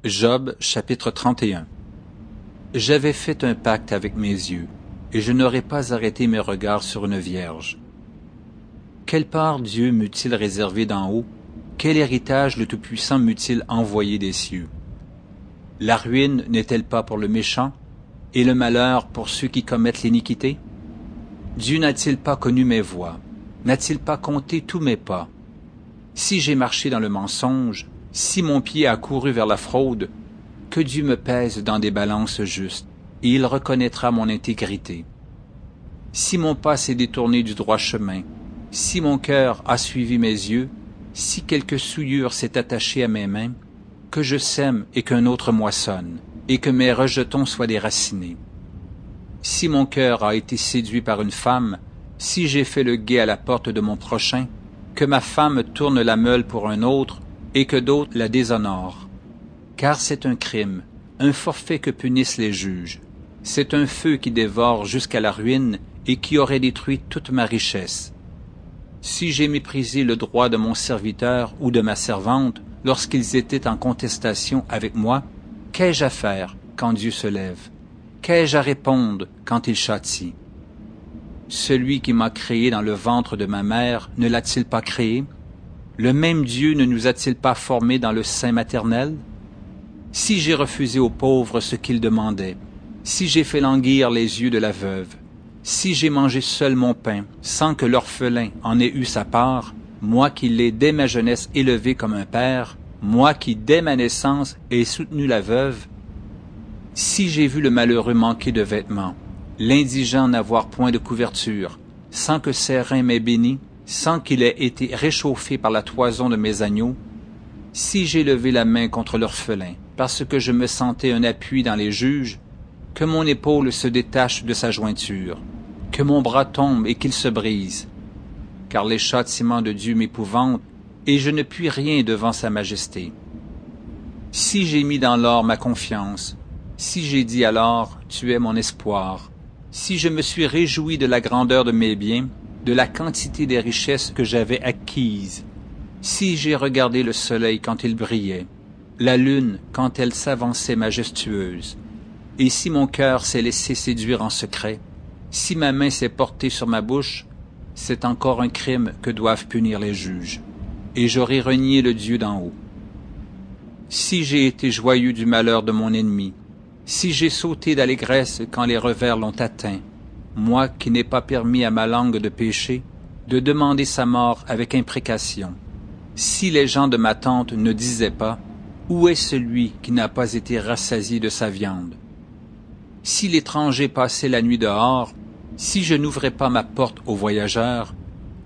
Job, chapitre 31. J'avais fait un pacte avec mes yeux, et je n'aurais pas arrêté mes regards sur une vierge. Quelle part Dieu m'eût-il réservé d'en haut? Quel héritage le Tout-Puissant m'eût-il envoyé des cieux? La ruine n'est-elle pas pour le méchant, et le malheur pour ceux qui commettent l'iniquité? Dieu n'a-t-il pas connu mes voies? N'a-t-il pas compté tous mes pas? Si j'ai marché dans le mensonge, si mon pied a couru vers la fraude, que Dieu me pèse dans des balances justes, et il reconnaîtra mon intégrité. Si mon pas s'est détourné du droit chemin, si mon cœur a suivi mes yeux, si quelque souillure s'est attachée à mes mains, que je sème et qu'un autre moissonne, et que mes rejetons soient déracinés. Si mon cœur a été séduit par une femme, si j'ai fait le guet à la porte de mon prochain, que ma femme tourne la meule pour un autre, et que d'autres la déshonorent. Car c'est un crime, un forfait que punissent les juges. C'est un feu qui dévore jusqu'à la ruine et qui aurait détruit toute ma richesse. Si j'ai méprisé le droit de mon serviteur ou de ma servante lorsqu'ils étaient en contestation avec moi, qu'ai-je à faire quand Dieu se lève? Qu'ai-je à répondre quand il châtie? Celui qui m'a créé dans le ventre de ma mère ne l'a-t-il pas créé? Le même Dieu ne nous a-t-il pas formés dans le sein maternel? Si j'ai refusé aux pauvres ce qu'ils demandaient, si j'ai fait languir les yeux de la veuve, si j'ai mangé seul mon pain, sans que l'orphelin en ait eu sa part, moi qui l'ai dès ma jeunesse élevé comme un père, moi qui dès ma naissance ai soutenu la veuve, si j'ai vu le malheureux manquer de vêtements, l'indigent n'avoir point de couverture, sans que ses reins m'aient béni, sans qu'il ait été réchauffé par la toison de mes agneaux, si j'ai levé la main contre l'orphelin, parce que je me sentais un appui dans les juges, que mon épaule se détache de sa jointure, que mon bras tombe et qu'il se brise, car les châtiments de Dieu m'épouvantent, et je ne puis rien devant sa majesté. Si j'ai mis dans l'or ma confiance, si j'ai dit alors, tu es mon espoir, si je me suis réjoui de la grandeur de mes biens, de la quantité des richesses que j'avais acquises, si j'ai regardé le soleil quand il brillait, la lune quand elle s'avançait majestueuse, et si mon cœur s'est laissé séduire en secret, si ma main s'est portée sur ma bouche, c'est encore un crime que doivent punir les juges, et j'aurai renié le Dieu d'en haut. Si j'ai été joyeux du malheur de mon ennemi, si j'ai sauté d'allégresse quand les revers l'ont atteint, moi qui n'ai pas permis à ma langue de pécher, de demander sa mort avec imprécation, si les gens de ma tente ne disaient pas, où est celui qui n'a pas été rassasié de sa viande? Si l'étranger passait la nuit dehors, si je n'ouvrais pas ma porte aux voyageurs,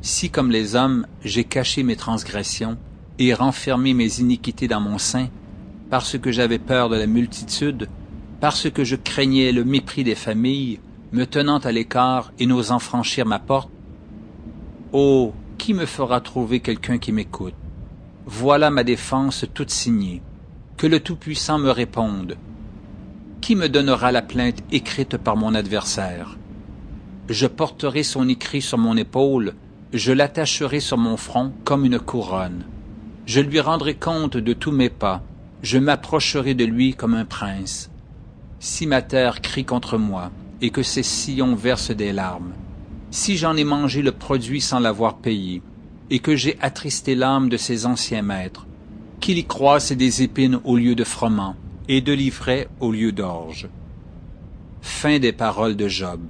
si comme les hommes j'ai caché mes transgressions et renfermé mes iniquités dans mon sein, parce que j'avais peur de la multitude, parce que je craignais le mépris des familles, me tenant à l'écart et n'osant franchir ma porte, oh, qui me fera trouver quelqu'un qui m'écoute? Voilà ma défense toute signée. Que le Tout-Puissant me réponde. Qui me donnera la plainte écrite par mon adversaire? Je porterai son écrit sur mon épaule, je l'attacherai sur mon front comme une couronne. Je lui rendrai compte de tous mes pas, je m'approcherai de lui comme un prince. Si ma terre crie contre moi, et que ses sillons versent des larmes, si j'en ai mangé le produit sans l'avoir payé, et que j'ai attristé l'âme de ses anciens maîtres, qu'il y croisse des épines au lieu de froment, et de l'ivraie au lieu d'orge. Fin des paroles de Job.